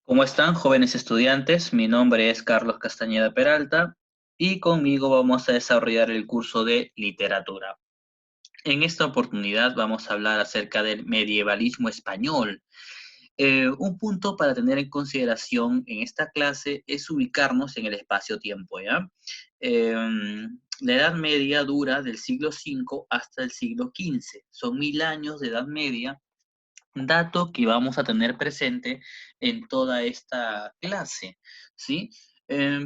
¿Cómo están, jóvenes estudiantes? Mi nombre es Carlos Castañeda Peralta y conmigo vamos a desarrollar el curso de literatura. En esta oportunidad vamos a hablar acerca del medievalismo español. Un punto para tener en consideración en esta clase es ubicarnos en el espacio-tiempo, ¿ya? Eh, la Edad Media dura del siglo V hasta el siglo XV. Son 1000 años de Edad Media, dato que vamos a tener presente en toda esta clase, ¿sí?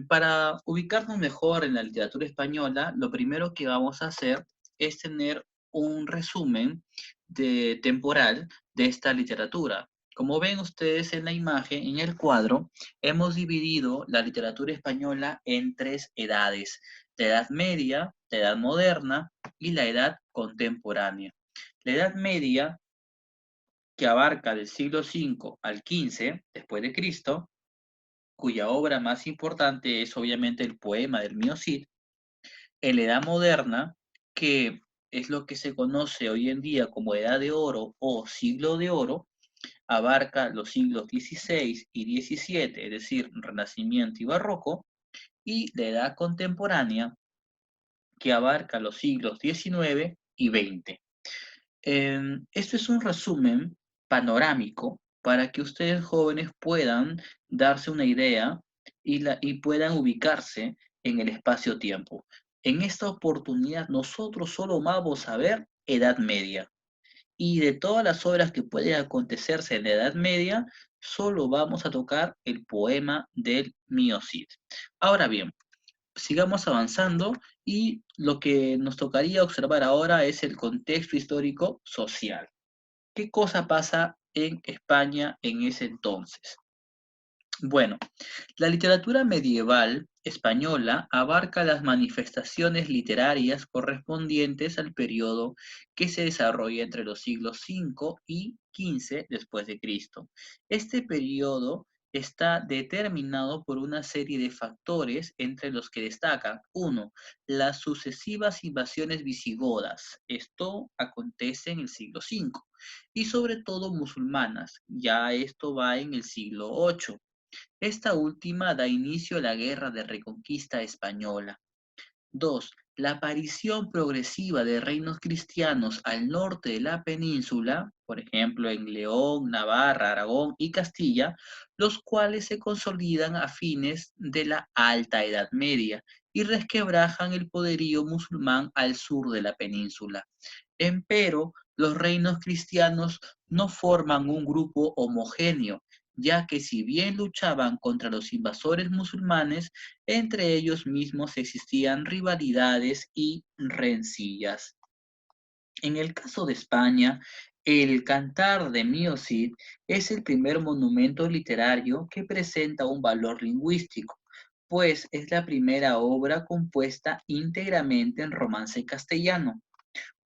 Para ubicarnos mejor en la literatura española, lo primero que vamos a hacer es tener un resumen temporal de esta literatura. Como ven ustedes en la imagen, en el cuadro, hemos dividido la literatura española en tres edades: la Edad Media, la Edad Moderna y la Edad Contemporánea. La Edad Media, que abarca del siglo V al XV después de Cristo, cuya obra más importante es obviamente el poema del Mío Cid. En la Edad Moderna, que es lo que se conoce hoy en día como Edad de Oro o Siglo de Oro, abarca los siglos XVI y XVII, es decir, Renacimiento y Barroco. Y la Edad Contemporánea, que abarca los siglos XIX y XX. Esto es un resumen panorámico para que ustedes jóvenes puedan darse una idea y puedan ubicarse en el espacio-tiempo. En esta oportunidad nosotros solo vamos a ver Edad Media, y de todas las obras que pueden acontecerse en la Edad Media, solo vamos a tocar el poema del Mío Cid. Ahora bien, sigamos avanzando y lo que nos tocaría observar ahora es el contexto histórico social. ¿Qué cosa pasa en España en ese entonces? Bueno, la literatura medieval española abarca las manifestaciones literarias correspondientes al periodo que se desarrolla entre los siglos V y XV después de Cristo. Este periodo está determinado por una serie de factores, entre los que destacan: uno, las sucesivas invasiones visigodas. Esto acontece en el siglo V, y sobre todo musulmanas. Ya esto va en el siglo VIII. Esta última da inicio a la Guerra de Reconquista Española. 2. La aparición progresiva de reinos cristianos al norte de la península, por ejemplo en León, Navarra, Aragón y Castilla, los cuales se consolidan a fines de la Alta Edad Media y resquebrajan el poderío musulmán al sur de la península. Empero, los reinos cristianos no forman un grupo homogéneo, ya que si bien luchaban contra los invasores musulmanes, entre ellos mismos existían rivalidades y rencillas. En el caso de España, el Cantar de Mío Cid es el primer monumento literario que presenta un valor lingüístico, pues es la primera obra compuesta íntegramente en romance castellano.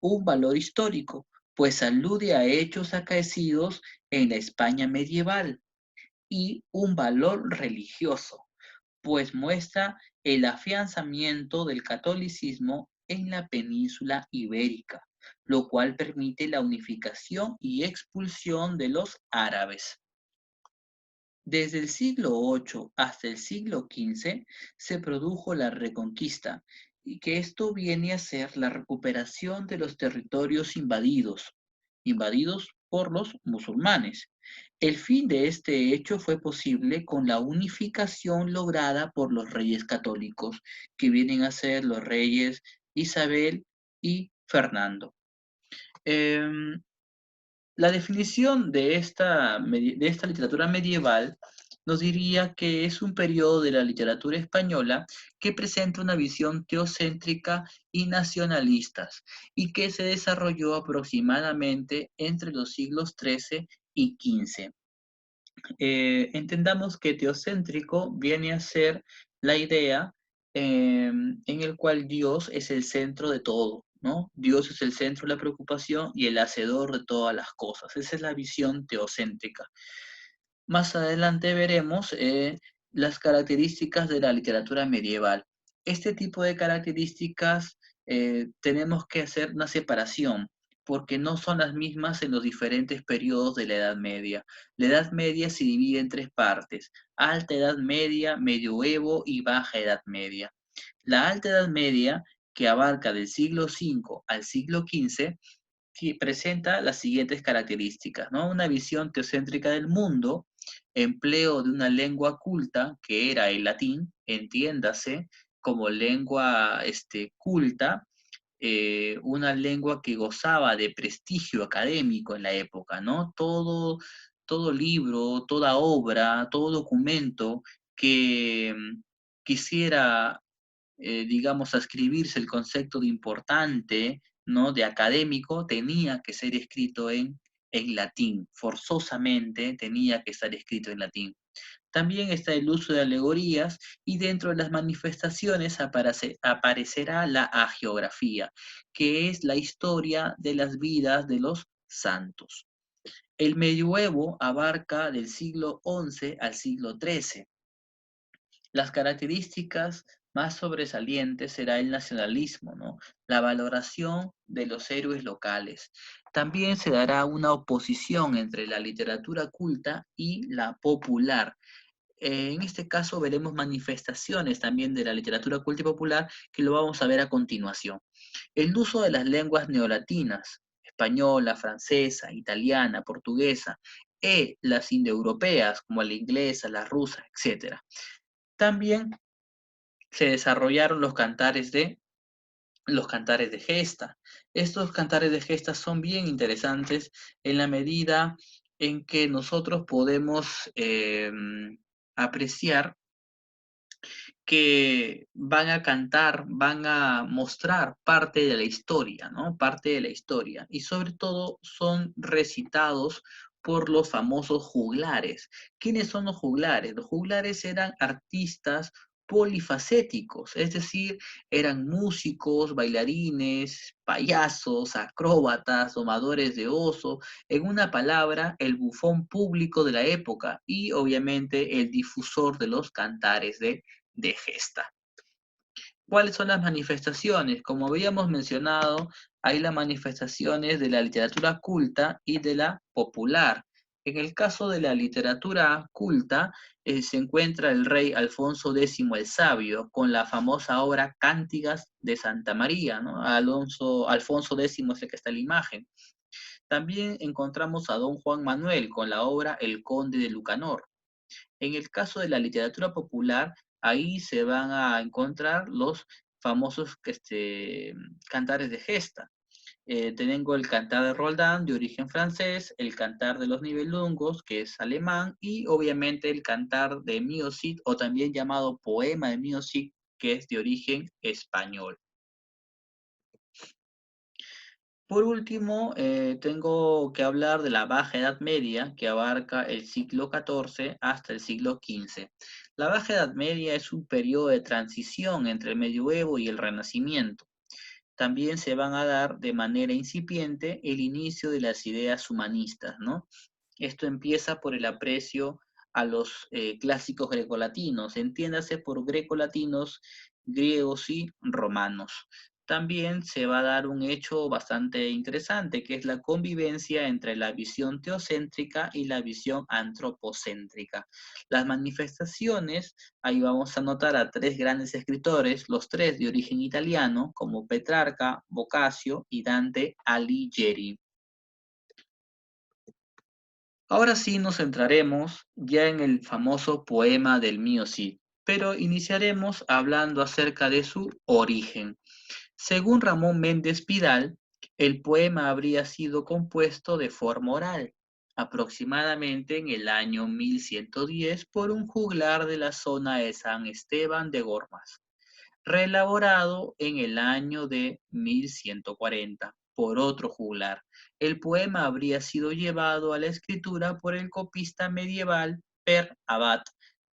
Un valor histórico, pues alude a hechos acaecidos en la España medieval. Y un valor religioso, pues muestra el afianzamiento del catolicismo en la península ibérica, lo cual permite la unificación y expulsión de los árabes. Desde el siglo VIII hasta el siglo XV se produjo la Reconquista, y que esto viene a ser la recuperación de los territorios invadidos por los musulmanes. El fin de este hecho fue posible con la unificación lograda por los reyes católicos, que vienen a ser los reyes Isabel y Fernando. Em, la definición de esta literatura medieval nos diría que es un periodo de la literatura española que presenta una visión teocéntrica y nacionalistas, y que se desarrolló aproximadamente entre los siglos XIII y XV. Entendamos que teocéntrico viene a ser la idea en el cual Dios es el centro de todo, ¿no? Dios es el centro de la preocupación y el hacedor de todas las cosas. Esa es la visión teocéntrica. Más adelante veremos las características de la literatura medieval. Este tipo de características tenemos que hacer una separación. porque no son las mismas en los diferentes periodos de la Edad Media. La Edad Media se divide en tres partes: Alta Edad Media, Medioevo y Baja Edad Media. La Alta Edad Media, que abarca del siglo V al siglo XV, presenta las siguientes características, ¿no? Una visión teocéntrica del mundo, empleo de una lengua culta, que era el latín, entiéndase, como lengua culta, una lengua que gozaba de prestigio académico en la época, ¿no? Todo libro, toda obra, todo documento que quisiera, digamos, ascribirse el concepto de importante, ¿no? De académico, tenía que ser escrito en latín, forzosamente tenía que estar escrito en latín. También está el uso de alegorías y dentro de las manifestaciones aparecerá la hagiografía, que es la historia de las vidas de los santos. El medioevo abarca del siglo XI al siglo XIII. Las características más sobresalientes será el nacionalismo, ¿no? La valoración de los héroes locales. También se dará una oposición entre la literatura culta y la popular. En este caso veremos manifestaciones también de la literatura culta y popular que lo vamos a ver a continuación. El uso de las lenguas neolatinas, española, francesa, italiana, portuguesa, y las indoeuropeas como la inglesa, la rusa, etc. También se desarrollaron los cantares de gesta. Estos cantares de gesta son bien interesantes en la medida en que nosotros podemos apreciar que van a cantar, van a mostrar parte de la historia, ¿no? Parte de la historia. Y sobre todo son recitados por los famosos juglares. ¿Quiénes son los juglares? Los juglares eran artistas polifacéticos, es decir, eran músicos, bailarines, payasos, acróbatas, domadores de oso, en una palabra, el bufón público de la época y obviamente el difusor de los cantares de gesta. ¿Cuáles son las manifestaciones? Como habíamos mencionado, hay las manifestaciones de la literatura culta y de la popular. En el caso de la literatura culta, se encuentra el rey Alfonso X el Sabio, con la famosa obra Cántigas de Santa María, ¿no? Alfonso X es el que está en la imagen. También encontramos a don Juan Manuel con la obra El Conde de Lucanor. En el caso de la literatura popular, ahí se van a encontrar los famosos cantares de gesta. Tengo el cantar de Roldán, de origen francés, el cantar de los Nibelungos, que es alemán, y obviamente el cantar de Mio Cid, o también llamado poema de Mio Cid, que es de origen español. Por último, tengo que hablar de la Baja Edad Media, que abarca el siglo XIV hasta el siglo XV. La Baja Edad Media es un periodo de transición entre el Medioevo y el Renacimiento. También se van a dar de manera incipiente el inicio de las ideas humanistas, ¿no? Esto empieza por el aprecio a los clásicos grecolatinos, entiéndase por grecolatinos, griegos y romanos. También se va a dar un hecho bastante interesante, que es la convivencia entre la visión teocéntrica y la visión antropocéntrica. Las manifestaciones, ahí vamos a notar a tres grandes escritores, los tres de origen italiano, como Petrarca, Boccaccio y Dante Alighieri. Ahora sí nos centraremos ya en el famoso poema del Mío Cid, pero iniciaremos hablando acerca de su origen. Según Ramón Méndez Pidal, el poema habría sido compuesto de forma oral, aproximadamente en el año 1110 por un juglar de la zona de San Esteban de Gormaz, reelaborado en el año de 1140 por otro juglar. El poema habría sido llevado a la escritura por el copista medieval Per Abad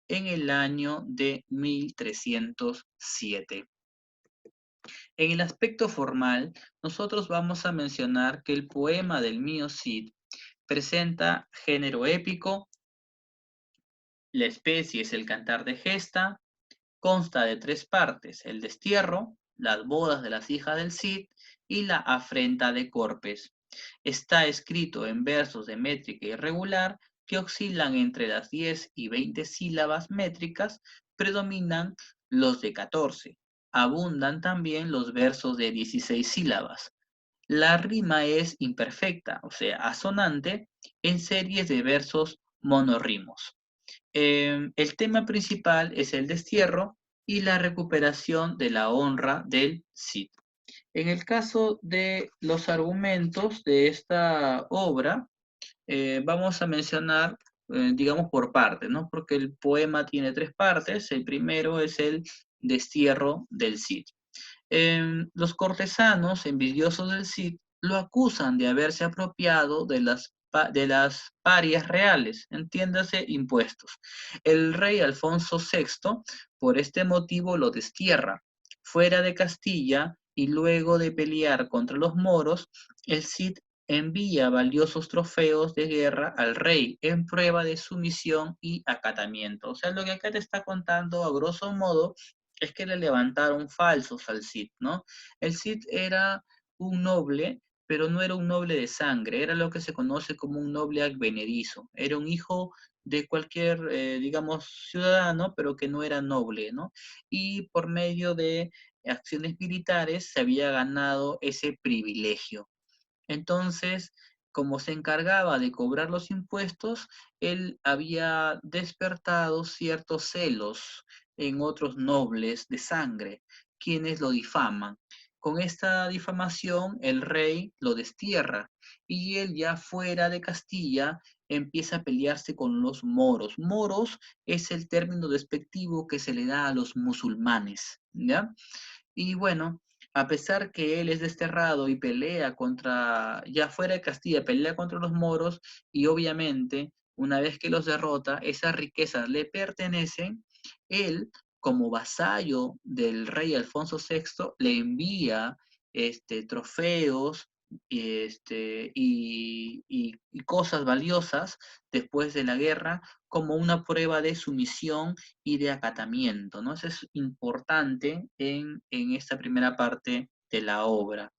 en el año de 1307. En el aspecto formal, nosotros vamos a mencionar que el poema del Mío Cid presenta género épico, la especie es el cantar de gesta, consta de tres partes: el destierro, las bodas de las hijas del Cid y la afrenta de Corpes. Está escrito en versos de métrica irregular que oscilan entre las 10 y 20 sílabas métricas, predominan los de 14. Abundan también los versos de 16 sílabas. La rima es imperfecta, o sea, asonante, en series de versos monorrimos. El tema principal es el destierro y la recuperación de la honra del Cid. En el caso de los argumentos de esta obra, vamos a mencionar, digamos, por partes, ¿no? Porque el poema tiene tres partes. El primero es el destierro del Cid. Los cortesanos, envidiosos del Cid, lo acusan de haberse apropiado de las parias reales, entiéndase, impuestos. El rey Alfonso VI, por este motivo, lo destierra fuera de Castilla y luego de pelear contra los moros, el Cid envía valiosos trofeos de guerra al rey en prueba de sumisión y acatamiento. O sea, lo que acá te está contando a grosso modo es que le levantaron falsos al Cid, ¿no? El Cid era un noble, pero no era un noble de sangre, era lo que se conoce como un noble advenedizo, era un hijo de cualquier, digamos, ciudadano, pero que no era noble, ¿no? Y por medio de acciones militares se había ganado ese privilegio. Entonces, como se encargaba de cobrar los impuestos, él había despertado ciertos celos en otros nobles de sangre, quienes lo difaman. Con esta difamación, el rey lo destierra y él ya fuera de Castilla empieza a pelearse con los moros. Moros es el término despectivo que se le da a los musulmanes, ¿ya? Y bueno, a pesar que él es desterrado y pelea contra, ya fuera de Castilla, pelea contra los moros y obviamente una vez que los derrota, esas riquezas le pertenecen, él como vasallo del rey Alfonso VI le envía trofeos y cosas valiosas después de la guerra como una prueba de sumisión y de acatamiento, ¿no? Eso es importante en esta primera parte de la obra.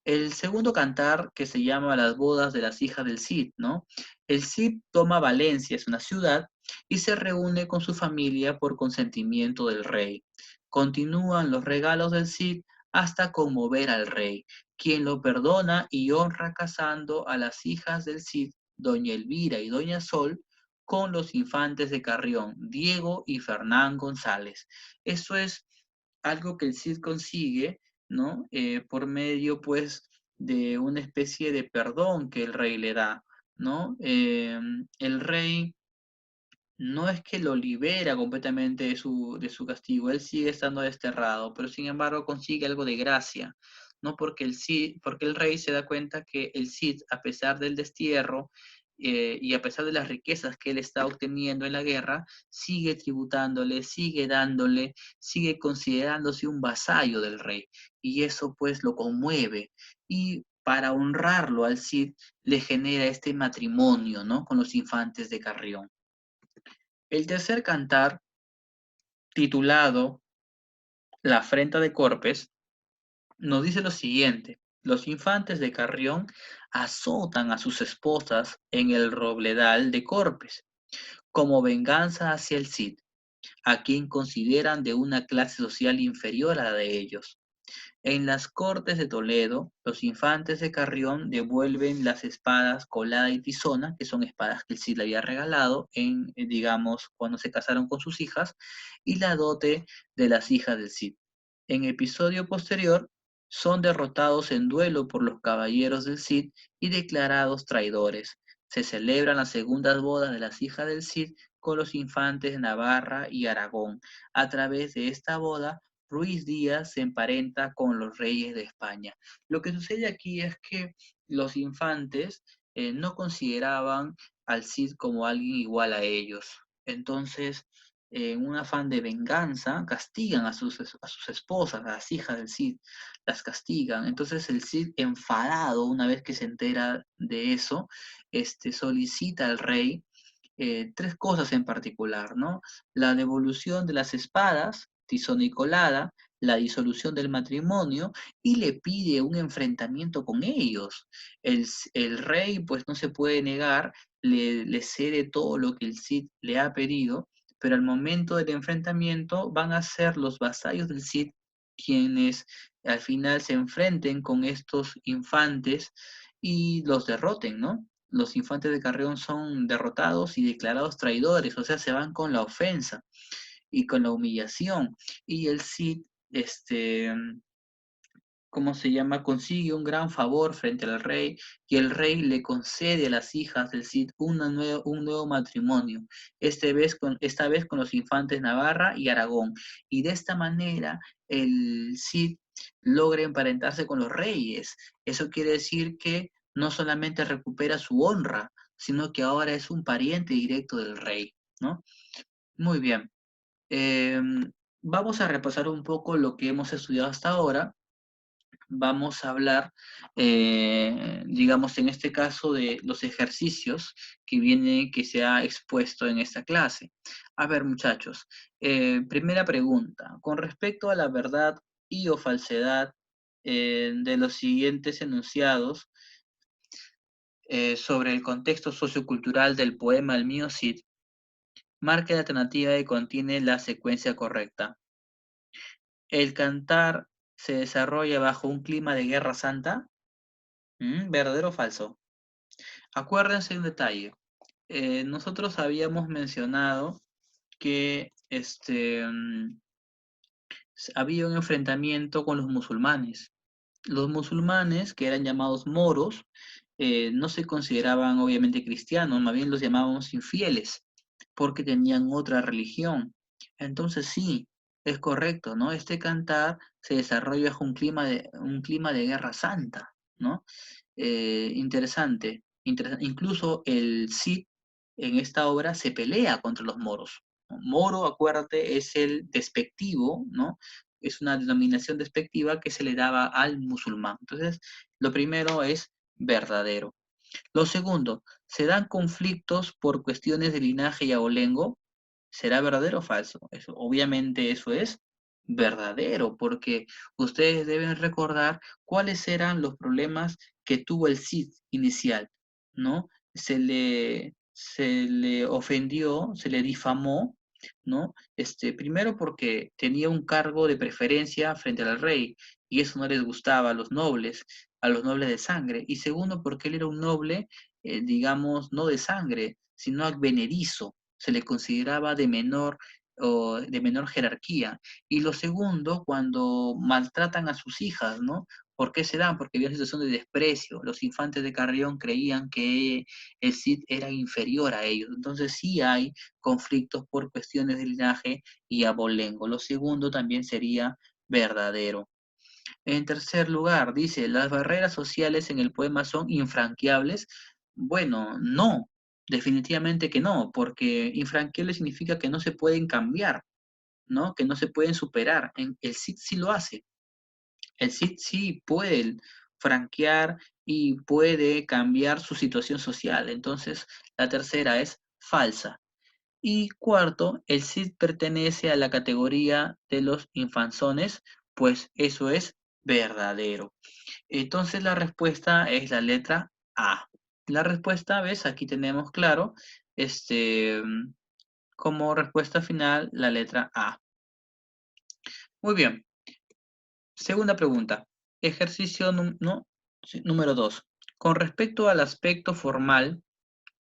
El segundo cantar, que se llama Las bodas de las hijas del Cid, ¿no? El Cid toma Valencia, es una ciudad, y se reúne con su familia por consentimiento del rey. Continúan los regalos del Cid hasta conmover al rey, quien lo perdona y honra casando a las hijas del Cid, doña Elvira y doña Sol, con los infantes de Carrión, Diego y Fernán González. Eso es algo que el Cid consigue, ¿no? Por medio, pues, de una especie de perdón que el rey le da, ¿no? El rey no es que lo libera completamente de su castigo, él sigue estando desterrado, pero sin embargo consigue algo de gracia, ¿no? Porque el rey se da cuenta que el Cid, a pesar del destierro y a pesar de las riquezas que él está obteniendo en la guerra, sigue tributándole, sigue dándole, sigue considerándose un vasallo del rey, y eso pues lo conmueve, y para honrarlo al Cid le genera este matrimonio, ¿no? Con los infantes de Carrión. El tercer cantar, titulado La afrenta de Corpes, nos dice lo siguiente: los infantes de Carrión azotan a sus esposas en el robledal de Corpes, como venganza hacia el Cid, a quien consideran de una clase social inferior a la de ellos. En las Cortes de Toledo, los infantes de Carrión devuelven las espadas Colada y Tizona, que son espadas que el Cid le había regalado digamos, cuando se casaron con sus hijas, y la dote de las hijas del Cid. En episodio posterior, son derrotados en duelo por los caballeros del Cid y declarados traidores. Se celebran las segundas bodas de las hijas del Cid con los infantes de Navarra y Aragón. A través de esta boda, Ruiz Díaz se emparenta con los reyes de España. Lo que sucede aquí es que los infantes no consideraban al Cid como alguien igual a ellos. Entonces, en un afán de venganza, castigan a sus esposas, a las hijas del Cid, las castigan. Entonces el Cid, enfadado, una vez que se entera de eso, solicita al rey tres cosas en particular, ¿no? La devolución de las espadas, Tizona y Colada, la disolución del matrimonio y le pide un enfrentamiento con ellos. El rey pues no se puede negar, le cede todo lo que el Cid le ha pedido, pero al momento del enfrentamiento van a ser los vasallos del Cid quienes al final se enfrenten con estos infantes y los derroten, ¿no? Los infantes de Carrión son derrotados y declarados traidores, o sea, se van con la ofensa y con la humillación. Y el Cid, ¿cómo se llama? Consigue un gran favor frente al rey y el rey le concede a las hijas del Cid un nuevo matrimonio, esta vez con los infantes Navarra y Aragón. Y de esta manera el Cid logra emparentarse con los reyes. Eso quiere decir que no solamente recupera su honra, sino que ahora es un pariente directo del rey, ¿no? Muy bien. Vamos a repasar un poco lo que hemos estudiado hasta ahora. Vamos a hablar, digamos, en este caso, de los ejercicios que se ha expuesto en esta clase. A ver, muchachos, primera pregunta. Con respecto a la verdad y o falsedad de los siguientes enunciados sobre el contexto sociocultural del poema El mío Cid, marque la alternativa que contiene la secuencia correcta. El cantar se desarrolla bajo un clima de guerra santa. ¿Verdadero o falso? Acuérdense de un detalle. Nosotros habíamos mencionado que había un enfrentamiento con los musulmanes. Los musulmanes, que eran llamados moros, no se consideraban obviamente cristianos, más bien los llamábamos infieles, porque tenían otra religión. Entonces sí, es correcto, ¿no? Este cantar se desarrolla bajo un clima de guerra santa, ¿no? Interesante. Incluso el Cid en esta obra se pelea contra los moros. Moro, acuérdate, es el despectivo, ¿no? Es una denominación despectiva que se le daba al musulmán. Entonces, lo primero es verdadero. Lo segundo, ¿se dan conflictos por cuestiones de linaje y abolengo? ¿Será verdadero o falso? Obviamente eso es verdadero, porque ustedes deben recordar cuáles eran los problemas que tuvo el Cid inicial, ¿no? Se le ofendió, se le difamó, ¿no? Primero porque tenía un cargo de preferencia frente al rey, y eso no les gustaba a los nobles de sangre. Y segundo, porque él era un noble, digamos, no de sangre, sino advenedizo, se le consideraba de menor o de menor jerarquía. Y lo segundo, cuando maltratan a sus hijas, ¿no? ¿Por qué se dan? Porque había una situación de desprecio. Los infantes de Carrión creían que el Cid era inferior a ellos. Entonces sí hay conflictos por cuestiones de linaje y abolengo. Lo segundo también sería verdadero. En tercer lugar, dice, ¿las barreras sociales en el poema son infranqueables? Bueno, no, definitivamente que no, porque infranqueable significa que no se pueden cambiar, ¿no? Que no se pueden superar. El Cid sí lo hace. El Cid sí puede franquear y puede cambiar su situación social. Entonces, la tercera es falsa. Y cuarto, el Cid pertenece a la categoría de los infanzones, pues eso es verdadero. Entonces la respuesta es la letra A. La respuesta, ves, aquí tenemos claro, este, como respuesta final la letra A. Muy bien. Segunda pregunta. Ejercicio no, sí, número 2. Con respecto al aspecto formal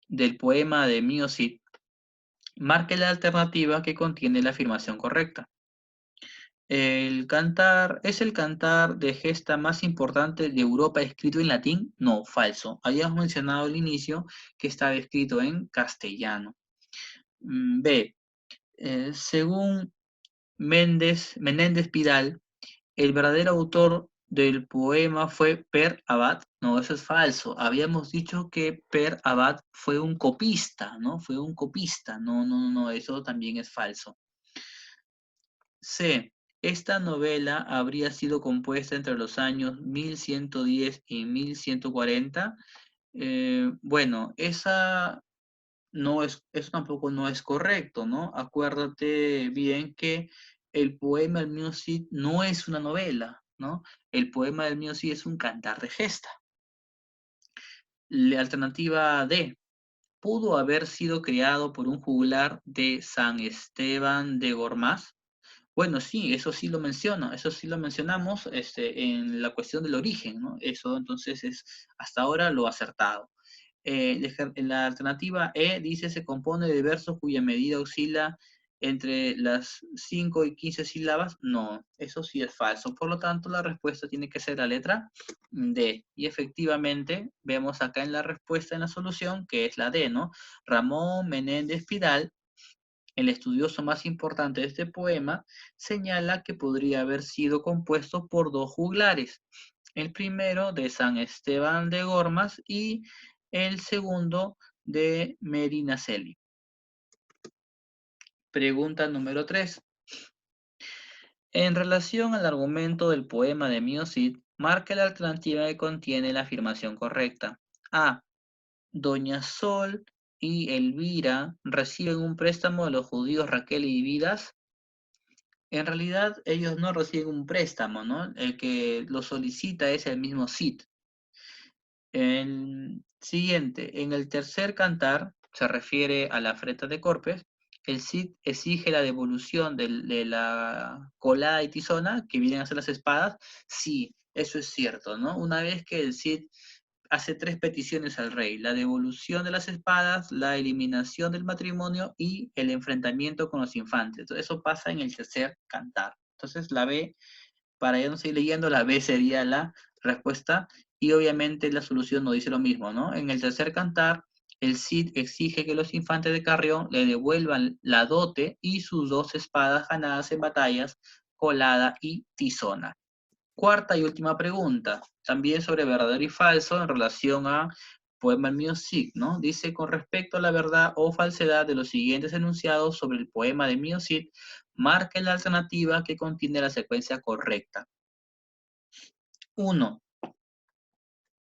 del poema de Mío Cid, marque la alternativa que contiene la afirmación correcta. ¿Es el cantar de gesta más importante de Europa escrito en latín? No, falso. Habíamos mencionado al inicio que estaba escrito en castellano. B. Según Menéndez Pidal, el verdadero autor del poema fue Per Abad. No, eso es falso. Habíamos dicho que Per Abad fue un copista, ¿no? Fue un copista. No, no, no, eso también es falso. C. Esta novela habría sido compuesta entre los años 1110 y 1140. Bueno, eso tampoco no es correcto, ¿no? Acuérdate bien que el poema del mío Cid no es una novela, ¿no? El poema del mío Cid es un cantar de gesta. La alternativa D, pudo haber sido creado por un juglar de San Esteban de Gormaz. Bueno, sí, eso sí lo menciona, eso sí lo mencionamos en la cuestión del origen, ¿no? Eso entonces es hasta ahora lo acertado. La alternativa E dice se compone de versos cuya medida oscila entre las 5 y 15 sílabas. No, eso sí es falso. Por lo tanto, la respuesta tiene que ser la letra D. Y efectivamente, vemos acá en la respuesta, en la solución, que es la D, ¿no? Ramón Menéndez Pidal, el estudioso más importante de este poema, señala que podría haber sido compuesto por dos juglares. El primero de San Esteban de Gormaz y el segundo de Medinaceli. Pregunta número 3. En relación al argumento del poema de Mío Cid, marca la alternativa que contiene la afirmación correcta. A. Doña Sol y Elvira reciben un préstamo de los judíos Raquel y Vidas. En realidad, ellos no reciben un préstamo, ¿no? El que lo solicita es el mismo Cid. El siguiente, en el tercer cantar, se refiere a la afrenta de Corpes, el Cid exige la devolución de la colada y tizona, que vienen a ser las espadas. Sí, eso es cierto, ¿no? Una vez que el Cid hace tres peticiones al rey: la devolución de las espadas, la eliminación del matrimonio y el enfrentamiento con los infantes. Entonces, eso pasa en el tercer cantar. Entonces, la B, para ya no seguir leyendo, la B sería la respuesta, y obviamente la solución no dice lo mismo, ¿no? En el tercer cantar, el Cid exige que los infantes de Carrión le devuelvan la dote y sus dos espadas ganadas en batallas, colada y tizona. Cuarta y última pregunta, también sobre verdadero y falso en relación a poema El mío Cid, ¿no? Dice, con respecto a la verdad o falsedad de los siguientes enunciados sobre el poema de Mío Cid, marque la alternativa que contiene la secuencia correcta. 1.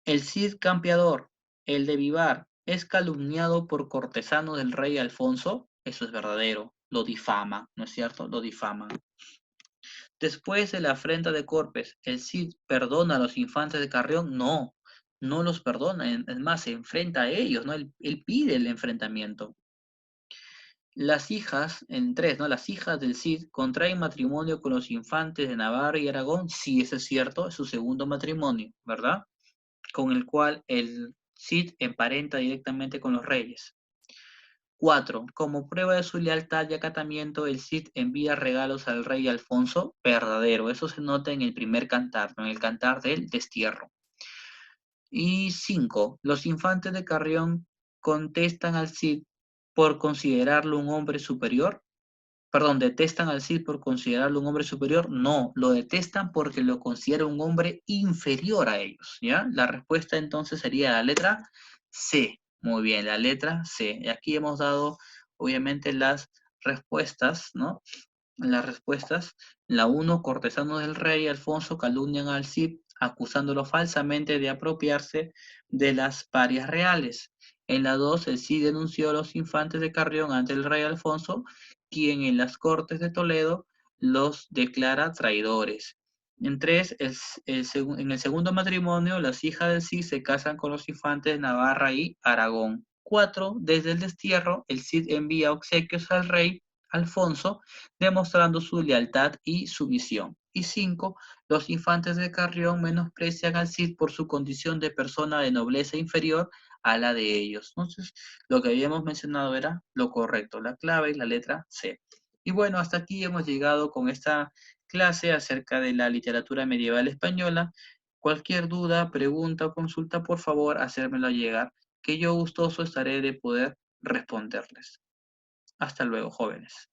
El Cid campeador, el de Vivar, es calumniado por cortesanos del rey Alfonso. Eso es verdadero, lo difama, ¿no es cierto? Lo difama. Después de la afrenta de Corpes, ¿el Cid perdona a los infantes de Carrión? No, no los perdona, es más, se enfrenta a ellos, ¿no? Él pide el enfrentamiento. Las hijas, en 3, ¿no? Las hijas del Cid contraen matrimonio con los infantes de Navarra y Aragón. Sí, eso es cierto, es su segundo matrimonio, ¿verdad? Con el cual el Cid emparenta directamente con los reyes. 4. Como prueba de su lealtad y acatamiento, el Cid envía regalos al rey Alfonso. Verdadero, eso se nota en el primer cantar, en el cantar del destierro. Y 5. Los infantes de Carrión contestan al Cid por considerarlo un hombre superior. Perdón, detestan al Cid por considerarlo un hombre superior. No, lo detestan porque lo considera un hombre inferior a ellos, ¿ya? La respuesta entonces sería la letra C. Muy bien, la letra C. Y aquí hemos dado, obviamente, las respuestas, ¿no? Las respuestas. La 1, cortesanos del rey Alfonso calumnian al Cid acusándolo falsamente de apropiarse de las parias reales. En la 2, el Cid denunció a los infantes de Carrión ante el rey Alfonso, quien en las Cortes de Toledo los declara traidores. En 3, en el segundo matrimonio, las hijas del Cid se casan con los infantes de Navarra y Aragón. 4, desde el destierro, el Cid envía obsequios al rey Alfonso, demostrando su lealtad y sumisión. Y 5, los infantes de Carrión menosprecian al Cid por su condición de persona de nobleza inferior a la de ellos. Entonces, lo que habíamos mencionado era lo correcto, la clave y la letra C. Y bueno, hasta aquí hemos llegado con esta clase acerca de la literatura medieval española. Cualquier duda, pregunta o consulta, por favor, hacérmelo llegar, que yo gustoso estaré de poder responderles. Hasta luego, jóvenes.